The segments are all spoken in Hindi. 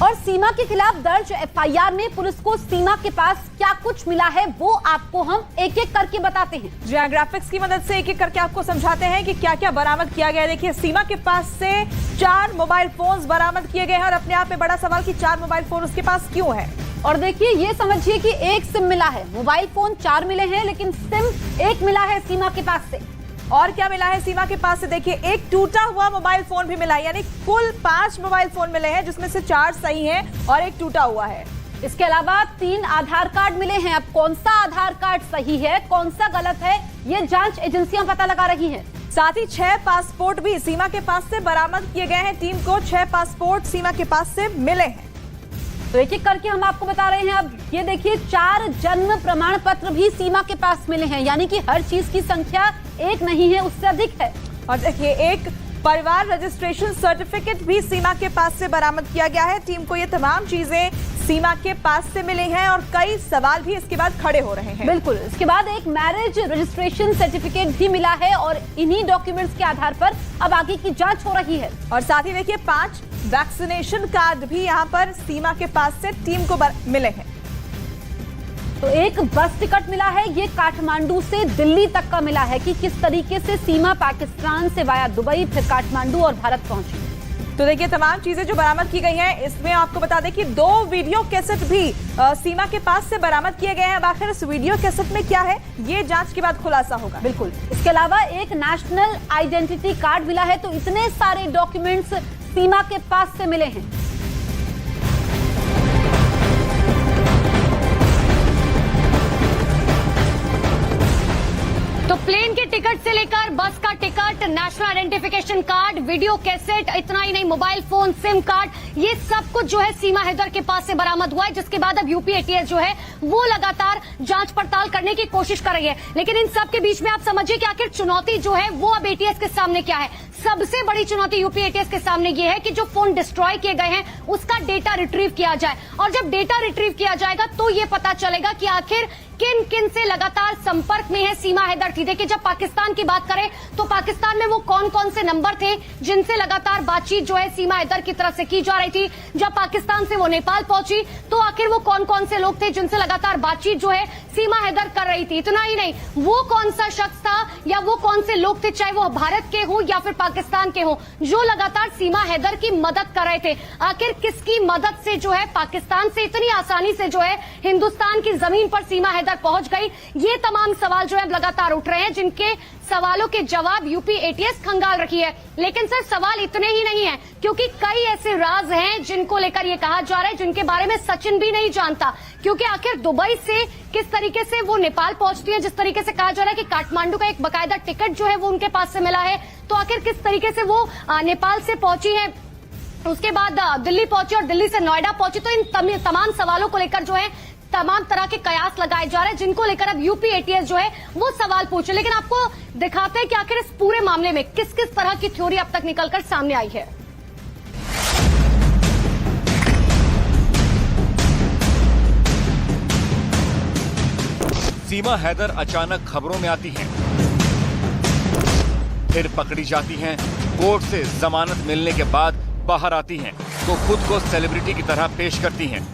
और सीमा के खिलाफ दर्ज एफआईआर में पुलिस को सीमा के पास क्या कुछ मिला है वो आपको हम एक एक करके बताते हैं। जी हाँ, ग्राफिक्स की मदद से एक एक करके आपको समझाते हैं कि क्या क्या बरामद किया गया है। देखिए, सीमा के पास से 4 मोबाइल फोन बरामद किए गए हैं और अपने आप में बड़ा सवाल कि 4 मोबाइल फोन उसके पास क्यों है। और देखिए, ये समझिए कि एक सिम मिला है, मोबाइल फोन 4 मिले हैं लेकिन सिम एक मिला है सीमा के पास से। और क्या मिला है सीमा के पास से, देखिए एक टूटा हुआ मोबाइल फोन भी मिला है, यानी कुल 5 मोबाइल फोन मिले हैं जिसमें से 4 सही हैं और एक टूटा हुआ है। इसके अलावा 3 आधार कार्ड मिले हैं। अब कौन सा आधार कार्ड सही है, कौन सा गलत है, ये जांच एजेंसियां पता लगा रही हैं। साथ ही 6 पासपोर्ट भी सीमा के पास से बरामद किए गए हैं। टीम को 6 पासपोर्ट सीमा के पास से मिले हैं। तो एक एक करके हम आपको बता रहे हैं। अब ये देखिए, 4 जन्म प्रमाण पत्र भी सीमा के पास मिले हैं, यानी कि हर चीज की संख्या एक नहीं है, उससे अधिक है। और देखिए, एक परिवार रजिस्ट्रेशन सर्टिफिकेट भी सीमा के पास से बरामद किया गया है। टीम को ये तमाम चीजें सीमा के पास से मिली हैं और कई सवाल भी इसके बाद खड़े हो रहे हैं। बिल्कुल, इसके बाद एक मैरिज रजिस्ट्रेशन सर्टिफिकेट भी मिला है और इन्हीं डॉक्यूमेंट्स के आधार पर अब आगे की जांच हो रही है। और साथ ही देखिए, 5 वैक्सीनेशन कार्ड भी यहाँ पर सीमा के पास से टीम को मिले हैं। तो एक बस टिकट मिला है, ये काठमांडू से दिल्ली तक का मिला है कि किस तरीके से सीमा पाकिस्तान से वाया दुबई फिर काठमांडू और भारत पहुंची। तो देखिए, तमाम चीजें जो बरामद की गई हैं, इसमें आपको बता दें कि 2 वीडियो कैसेट भी सीमा के पास से बरामद किए गए हैं। अब आखिर इस वीडियो कैसेट में क्या है, ये जांच के बाद खुलासा होगा। बिल्कुल, इसके अलावा एक नेशनल आइडेंटिटी कार्ड मिला है। तो इतने सारे डॉक्यूमेंट्स सीमा के पास से मिले हैं। तो प्लेन के टिकट से लेकर बस का ticket, national identification card, video cassette, इतना ही नहीं मोबाइल फोन, सिम कार्ड, ये सब कुछ जो है सीमा हैदर के पास से बरामद हुआ है। जिसके बाद अब यूपी एटीएस जो है वो लगातार जांच पड़ताल करने की कोशिश कर रही है। लेकिन इन सब के बीच में आप समझिए कि आखिर चुनौती जो है वो अब एटीएस के सामने क्या है। सबसे बड़ी चुनौती यूपी एटीएस के सामने ये है कि जो फोन डिस्ट्रॉय किए गए हैं उसका डेटा रिट्रीव किया जाए। और जब डेटा रिट्रीव किया जाएगा तो ये पता चलेगा कि आखिर किन किन से लगातार संपर्क में है सीमा हैदर थी। देखिए, जब पाकिस्तान की बात करें तो पाकिस्तान में वो कौन कौन से नंबर थे जिनसे लगातार बातचीत जो है सीमा हैदर की तरफ से की जा रही थी। जब पाकिस्तान से वो नेपाल पहुंची तो आखिर वो कौन कौन से लोग थे जिनसे लगातार बातचीत जो है सीमा हैदर कर रही थी। इतना ही नहीं, वो कौन सा शख्स था या वो कौन से लोग थे, चाहे वो भारत के हों या फिर पाकिस्तान के हों, जो लगातार सीमा हैदर की मदद कर रहे थे। आखिर किसकी मदद से जो है पाकिस्तान से इतनी आसानी से जो है हिंदुस्तान की जमीन पर सीमा हैदर पहुंच गई। ये तमाम सवाल जो है लगातार उठ रहे हैं, जिनके सवालों के जवाब यूपी एटीएस खंगाल रही है। लेकिन सर, सवाल इतने ही नहीं है, क्योंकि कई ऐसे राज हैं जिनको लेकर ये कहा जा रहा है जिनके बारे में सचिन भी नहीं जानता। क्योंकि आखिर दुबई से किस तरीके से वो नेपाल पहुंचती है, जिस तरीके से कहा जा रहा है कि काठमांडू का एक बकायदा टिकट जो है वो उनके पास से मिला है, तो आखिर किस तरीके से वो नेपाल से पहुंची है, उसके बाद दिल्ली पहुंची और दिल्ली से नोएडा पहुंची। तो इन तमाम सवालों को लेकर जो है तमाम तरह के कयास लगाए जा रहे हैं, जिनको लेकर अब यूपी एटीएस जो है वो सवाल पूछे। लेकिन आपको दिखाते हैं कि आखिर इस पूरे मामले में किस किस तरह की थ्योरी अब तक निकलकर सामने आई है। सीमा हैदर अचानक खबरों में आती हैं, फिर पकड़ी जाती हैं, कोर्ट से जमानत मिलने के बाद बाहर आती हैं तो खुद को सेलिब्रिटी की तरह पेश करती हैं।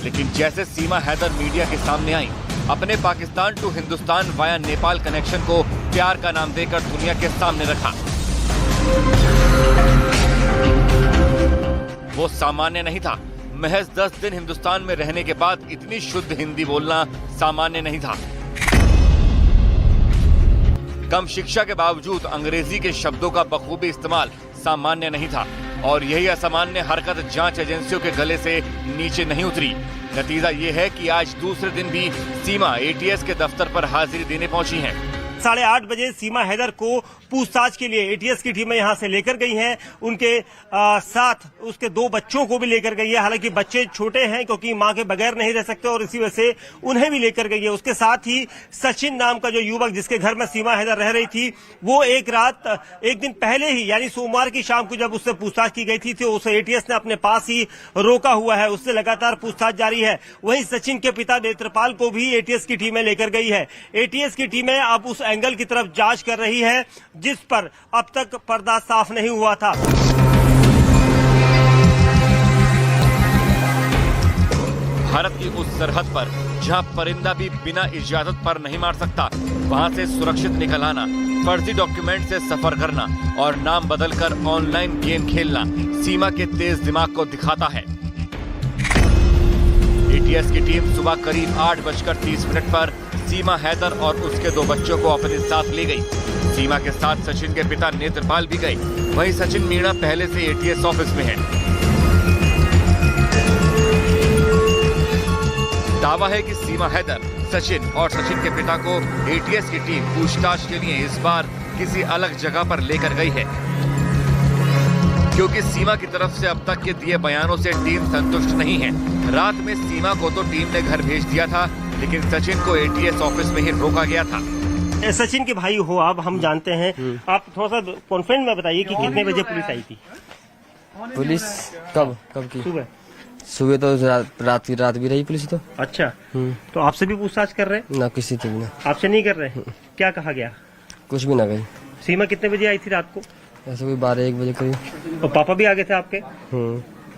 लेकिन जैसे सीमा हैदर मीडिया के सामने आई, अपने Pakistan to Hindustan via Nepal connection को प्यार का नाम देकर दुनिया के सामने रखा। वो सामान्य नहीं था। महज 10 दिन हिंदुस्तान में रहने के बाद इतनी शुद्ध हिंदी बोलना सामान्य नहीं था। कम शिक्षा के बावजूद अंग्रेजी के शब्दों का बखूबी इस्तेमाल सामान्य नहीं था। और यही असामान्य हरकत जांच एजेंसियों के गले से नीचे नहीं उतरी। नतीजा ये है कि आज दूसरे दिन भी सीमा एटीएस के दफ्तर पर हाजिरी देने पहुंची हैं। 8:30 बजे सीमा हैदर को पूछताछ के लिए एटीएस की टीमें यहां से लेकर गई हैं। उनके साथ उसके 2 बच्चों को भी लेकर गई है। हालांकि बच्चे छोटे हैं क्योंकि मां के बगैर नहीं रह सकते और इसी वजह से उन्हें भी लेकर गई है। उसके साथ ही सचिन नाम का जो युवक जिसके घर में सीमा हैदर रह रही थी, वो एक दिन पहले ही यानी सोमवार की शाम को जब उससे पूछताछ की गई थी तो उसे एटीएस ने अपने पास ही रोका हुआ है। उससे लगातार पूछताछ जारी है। वहीं सचिन के पिता नेत्रपाल को भी एटीएस की टीमें लेकर गई है। एटीएस की टीमें अब उस एंगल की तरफ जांच कर रही है जिस पर अब तक पर्दा साफ नहीं हुआ था। भारत की उस सरहद पर जहां परिंदा भी बिना इजाजत पर नहीं मार सकता, वहां से सुरक्षित निकल आना, फर्जी डॉक्यूमेंट से सफर करना और नाम बदलकर ऑनलाइन गेम खेलना सीमा के तेज दिमाग को दिखाता है। एटीएस की टीम सुबह करीब 8:30 पर सीमा हैदर और उसके 2 बच्चों को अपने साथ ले गई। सीमा के साथ सचिन के पिता नेत्रपाल भी गए। वहीं सचिन मीणा पहले से एटीएस ऑफिस में है। दावा है कि सीमा हैदर, सचिन और सचिन के पिता को एटीएस की टीम पूछताछ के लिए इस बार किसी अलग जगह पर लेकर गई है, क्योंकि सीमा की तरफ से अब तक के दिए बयानों से टीम संतुष्ट नहीं है। रात में सीमा को तो टीम ने घर भेज दिया था, लेकिन सचिन को एटीएस ऑफिस में ही रोका गया था। सचिन के भाई हो आप, हम जानते हैं। आप थोड़ा सा कॉन्फिडेंट में बताइए कि कितने बजे पुलिस आई थी? पुलिस कब की? सुबह तो रात भी रही पुलिस तो। अच्छा, तो आपसे भी पूछताछ कर रहे हैं? ना, किसी से भी ना। आपसे नहीं कर रहे? क्या कहा गया? कुछ भी ना गई। सीमा कितने बजे आई थी रात को? ऐसे कोई 12-1 बजे करीब। और पापा भी आ गए थे आपके?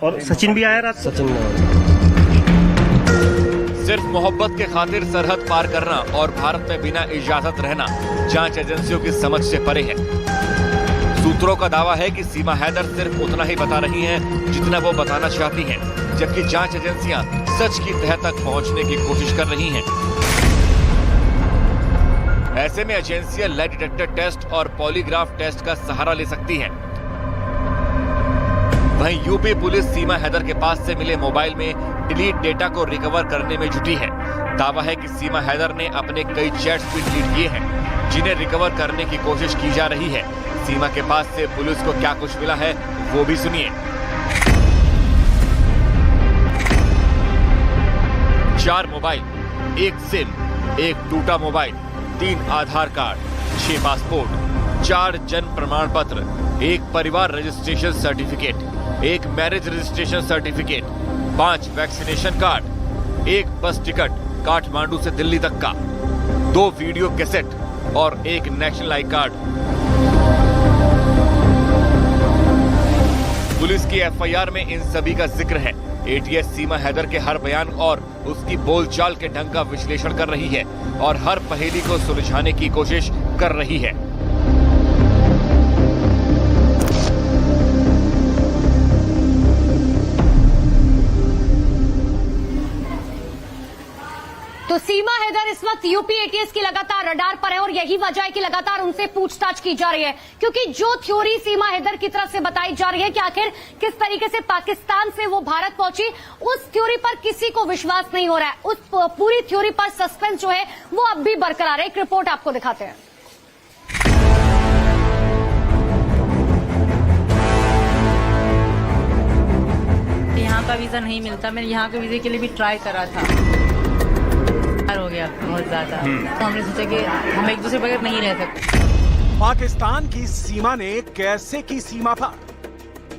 और सचिन भी आया रात? सचिन ने। सिर्फ मोहब्बत के खातिर सरहद पार करना और भारत में बिना इजाजत रहना जांच एजेंसियों की समझ से परे है। सूत्रों का दावा है कि सीमा हैदर सिर्फ उतना ही बता रही हैं जितना वो बताना चाहती हैं, जबकि जांच एजेंसियां सच की तह तक पहुंचने की कोशिश कर रही हैं। ऐसे में एजेंसियां लाई डिटेक्टर टेस्ट और पॉलीग्राफ टेस्ट का सहारा ले सकती हैं। वहीं यूपी पुलिस सीमा हैदर के पास से मिले मोबाइल में डिलीट डेटा को रिकवर करने में जुटी है। दावा है कि सीमा हैदर ने अपने कई चैट्स भी डिलीट किए हैं, जिन्हें रिकवर करने की कोशिश की जा रही है। सीमा के पास से पुलिस को क्या कुछ मिला है वो भी सुनिए। 4 मोबाइल, 1 सिम, 1 टूटा मोबाइल, 3 आधार कार्ड, 6 पासपोर्ट, 4 जन्म प्रमाण पत्र, 1 परिवार registration certificate, 1 marriage registration certificate, 5 vaccination card, 1 बस टिकट काठमांडू से दिल्ली तक का, 2 वीडियो कैसेट और 1 नेशनल आई कार्ड। पुलिस की एफआईआर में इन सभी का जिक्र है। एटीएस सीमा हैदर के हर बयान और उसकी बोलचाल के ढंग का विश्लेषण कर रही है और हर पहेली को सुलझाने की कोशिश कर रही है। तो सीमा हैदर इस वक्त यूपी एटीएस की लगातार रडार पर है और यही वजह है कि लगातार उनसे पूछताछ की जा रही है, क्योंकि जो थ्योरी सीमा हैदर की तरफ से बताई जा रही है कि आखिर किस तरीके से पाकिस्तान से वो भारत पहुंची, उस थ्योरी पर किसी को विश्वास नहीं हो रहा है। उस पूरी थ्योरी पर सस्पेंस जो है वो अब भी बरकरार है। एक रिपोर्ट आपको दिखाते हैं। यहाँ का वीजा नहीं मिलता, मैंने यहाँ के वीजे के लिए भी ट्राई करा था, हो गया बहुत ज्यादा। तो हमने सोचा कि हम एक दूसरे बगैर नहीं रह सकते। पाकिस्तान की सीमा ने कैसे की सीमा पार?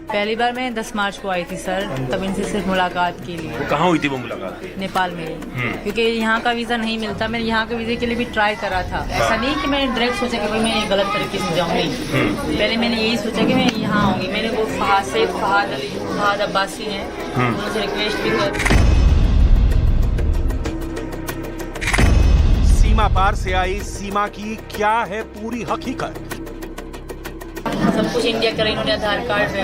पहली बार मैं 10 मार्च को आई थी सर, तब इनसे सिर्फ मुलाकात के लिए। वो कहाँ हुई थी वो मुलाकात? नेपाल में, क्योंकि यहाँ का वीजा नहीं मिलता, मैंने यहाँ के वीजे के लिए भी ट्राई करा था। ऐसा नहीं कि मैंने डायरेक्ट सोचा कि भाई मैं गलत तरीके से जाऊंगी। पहले मैंने यही सोचा कि मैं यहाँ आऊंगी। मैंने वो फहाद अब्बासी हैं, उनसे रिक्वेस्ट भी कर। सीमा पार से आई सीमा की क्या है पूरी हकीकत? सब कुछ इंडिया का, इन्होंने आधार कार्ड,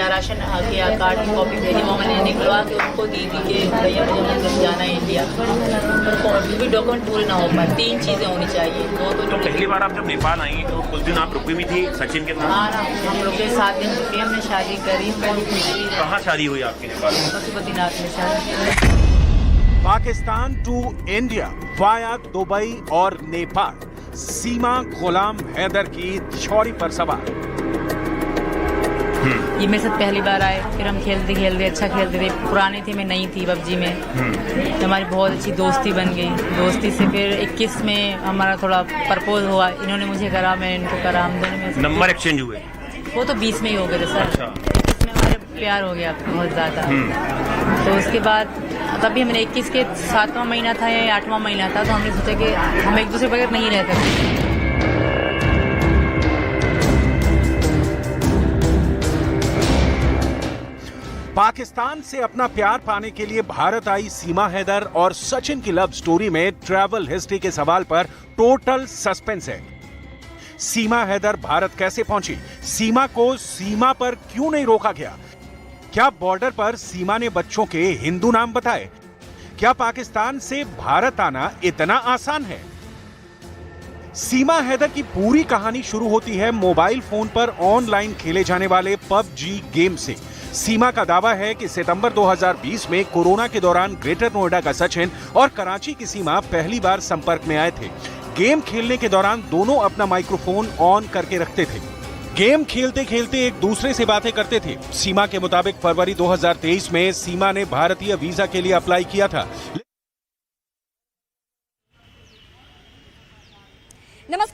राशन के कार्ड की कॉपी भेजी, वो मैंने निकलवा के उनको दी थी कि भैया मुझे मतलब जाना है इंडिया, पर भी डॉक्यूमेंट पूरे ना हो पाए। 3 चीजें होनी चाहिए। तो पहली बार आप जब नेपाल आई तो कुछ दिन आप रुकी भी थी सचिन के साथ? हाँ, हम लोग के 7 दिन रुके, हमने शादी करी। कहाँ शादी हुई आपकी नेपाल में? पशुपतिनाथ में शादी। Pakistan to India via Dubai और नेपाल, सीमा गुलाम हैदर की छौरी पर सवार। ये मेरे साथ पहली बार आए, फिर हम खेलते अच्छा खेलते थे। पुरानी थी, मैं नई थी पबजी में, तो हमारी बहुत अच्छी दोस्ती बन गई। दोस्ती से फिर 21 में हमारा थोड़ा प्रपोज हुआ, इन्होंने मुझे करा, मैं इनको करा, हम दोनों में नंबर एक्सचेंज हुए। वो तो 20 में ही हो गए थे सर। 21 में हमारे प्यार हो गया बहुत ज्यादा। तो उसके बाद तभी हमने 21 के 7वां महीना था या 8वां महीना था, तो हमने सोचा कि हम एक दूसरे बगैर नहीं रह सकते। पाकिस्तान से अपना प्यार पाने के लिए भारत आई सीमा हैदर और सचिन की लव स्टोरी में ट्रैवल हिस्ट्री के सवाल पर टोटल सस्पेंस है। सीमा हैदर भारत कैसे पहुंची? सीमा को सीमा पर क्यों नहीं रोका गया? क्या बॉर्डर पर सीमा ने बच्चों के हिंदू नाम बताए? क्या पाकिस्तान से भारत आना इतना आसान है? सीमा हैदर की पूरी कहानी शुरू होती है मोबाइल फोन पर ऑनलाइन खेले जाने वाले पबजी गेम से। सीमा का दावा है कि सितंबर 2020 में कोरोना के दौरान ग्रेटर नोएडा का सचिन और कराची की सीमा पहली बार संपर्क में आए थे। गेम खेलने के दौरान दोनों अपना माइक्रोफोन ऑन करके रखते थे। गेम खेलते खेलते एक दूसरे से बातें करते थे। सीमा के मुताबिक फरवरी 2023 में सीमा ने भारतीय वीजा के लिए अप्लाई किया था। नमस्कार।